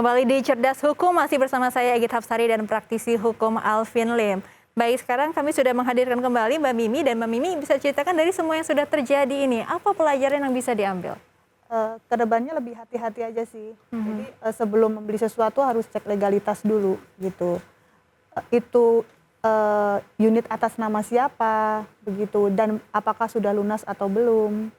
Kembali di Cerdas Hukum, masih bersama saya Egit Hapsari dan praktisi hukum Alvin Lim. Baik, sekarang kami sudah menghadirkan kembali Mbak Mimi, dan Mbak Mimi bisa ceritakan dari semua yang sudah terjadi ini, apa pelajaran yang bisa diambil? Kedepannya lebih hati-hati aja sih. Jadi sebelum membeli sesuatu harus cek legalitas dulu gitu. Itu unit atas nama siapa, begitu, dan apakah sudah lunas atau belum.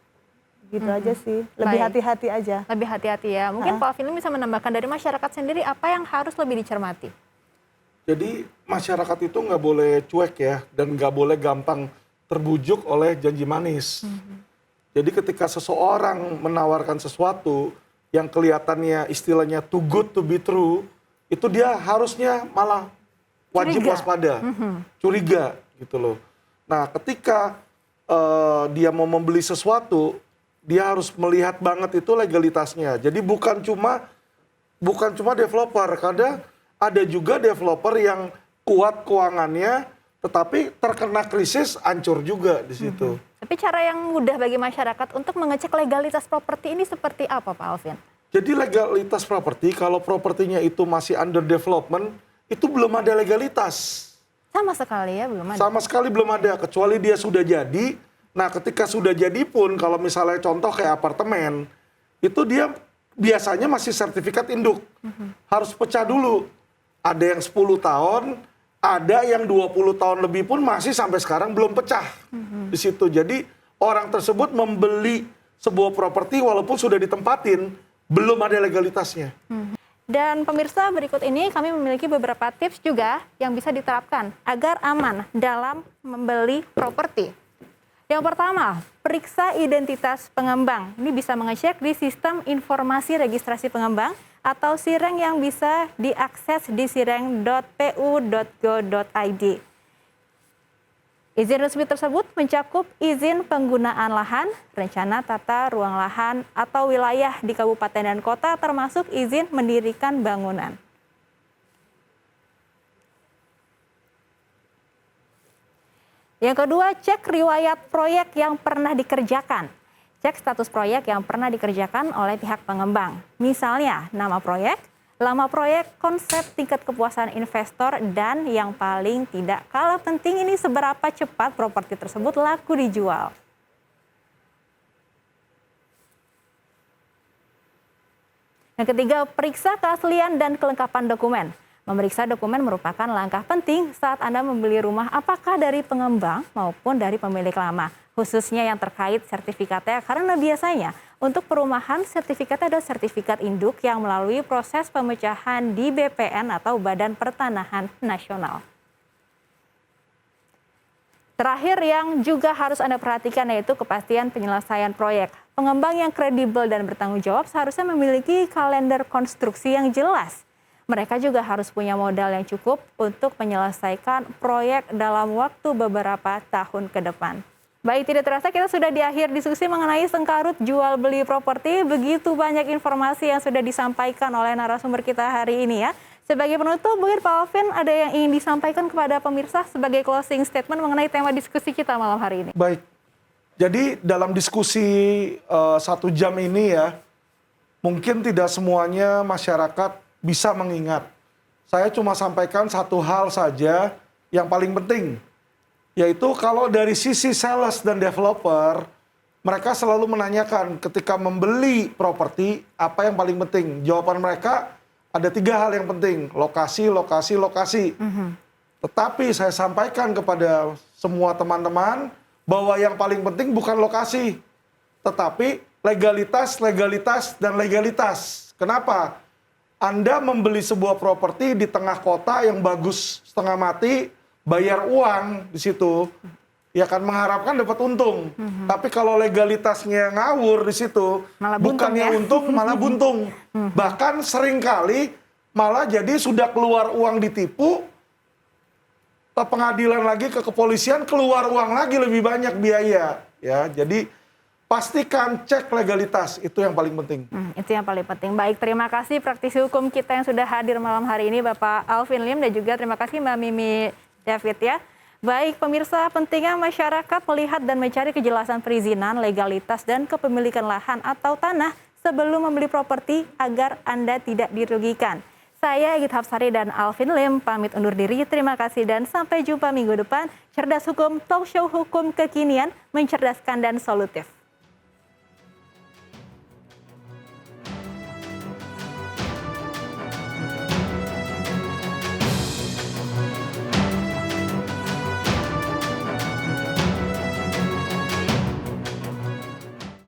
Gitu aja sih, lebih hati-hati aja. Lebih hati-hati ya. Mungkin Pak Alvin bisa menambahkan dari masyarakat sendiri apa yang harus lebih dicermati? Jadi masyarakat itu nggak boleh cuek ya, dan nggak boleh gampang terbujuk oleh janji manis. Jadi ketika seseorang menawarkan sesuatu yang kelihatannya istilahnya too good to be true, itu dia harusnya malah wajib waspada, curiga gitu loh. Nah ketika dia mau membeli sesuatu, dia harus melihat banget itu legalitasnya. Jadi bukan cuma developer, kadang ada juga developer yang kuat keuangannya, tetapi terkena krisis hancur juga di situ. Tapi cara yang mudah bagi masyarakat untuk mengecek legalitas properti ini seperti apa, Pak Alvin? Jadi legalitas properti, kalau propertinya itu masih under development, itu belum ada legalitas. Sama sekali ya, belum ada. Sama sekali belum ada, kecuali dia sudah jadi. Nah ketika sudah jadi pun, kalau misalnya contoh kayak apartemen, itu dia biasanya masih sertifikat induk. Harus pecah dulu. Ada yang 10 tahun, ada yang 20 tahun lebih pun masih sampai sekarang belum pecah di situ. Jadi orang tersebut membeli sebuah properti walaupun sudah ditempatin, belum ada legalitasnya. Dan pemirsa, berikut ini kami memiliki beberapa tips juga yang bisa diterapkan agar aman dalam membeli properti. Yang pertama, periksa identitas pengembang. Ini bisa mengecek di sistem informasi registrasi pengembang atau Sireng yang bisa diakses di sireng.pu.go.id. Izin resmi tersebut mencakup izin penggunaan lahan, rencana tata ruang lahan atau wilayah di kabupaten dan kota, termasuk izin mendirikan bangunan. Yang kedua, cek riwayat proyek yang pernah dikerjakan. Cek status proyek yang pernah dikerjakan oleh pihak pengembang. Misalnya, nama proyek, lama proyek, konsep, tingkat kepuasan investor, dan yang paling tidak kalah penting ini seberapa cepat properti tersebut laku dijual. Yang ketiga, periksa keaslian dan kelengkapan dokumen. Memeriksa dokumen merupakan langkah penting saat Anda membeli rumah, apakah dari pengembang maupun dari pemilik lama. Khususnya yang terkait sertifikatnya, karena biasanya untuk perumahan sertifikatnya adalah sertifikat induk yang melalui proses pemecahan di BPN atau Badan Pertanahan Nasional. Terakhir yang juga harus Anda perhatikan yaitu kepastian penyelesaian proyek. Pengembang yang kredibel dan bertanggung jawab seharusnya memiliki kalender konstruksi yang jelas. Mereka juga harus punya modal yang cukup untuk menyelesaikan proyek dalam waktu beberapa tahun ke depan. Baik, tidak terasa kita sudah di akhir diskusi mengenai sengkarut jual beli properti. Begitu banyak informasi yang sudah disampaikan oleh narasumber kita hari ini ya. Sebagai penutup, mungkin Pak Alvin ada yang ingin disampaikan kepada pemirsa sebagai closing statement mengenai tema diskusi kita malam hari ini. Baik, jadi dalam diskusi 1 jam ini ya, mungkin tidak semuanya masyarakat bisa mengingat. Saya cuma sampaikan satu hal saja yang paling penting, yaitu kalau dari sisi sales dan developer, mereka selalu menanyakan ketika membeli properti apa yang paling penting. Jawaban mereka ada 3 hal yang penting, lokasi, lokasi, lokasi. Tetapi saya sampaikan kepada semua teman-teman bahwa yang paling penting bukan lokasi, tetapi legalitas, legalitas, dan legalitas. Kenapa? Anda membeli sebuah properti di tengah kota yang bagus setengah mati, bayar uang di situ, ya kan mengharapkan dapat untung. Tapi kalau legalitasnya ngawur di situ, bukannya untung malah buntung. Bahkan seringkali malah jadi sudah keluar uang ditipu, ke pengadilan lagi, ke kepolisian, keluar uang lagi lebih banyak biaya. Ya, jadi pastikan cek legalitas, itu yang paling penting. Itu yang paling penting. Baik, terima kasih praktisi hukum kita yang sudah hadir malam hari ini, Bapak Alvin Lim, dan juga terima kasih Mbak Mimi David ya. Baik, pemirsa, pentingnya masyarakat melihat dan mencari kejelasan perizinan, legalitas, dan kepemilikan lahan atau tanah sebelum membeli properti agar Anda tidak dirugikan. Saya Egit Hapsari dan Alvin Lim pamit undur diri. Terima kasih dan sampai jumpa minggu depan. Cerdas Hukum, talk show hukum kekinian, mencerdaskan dan solutif.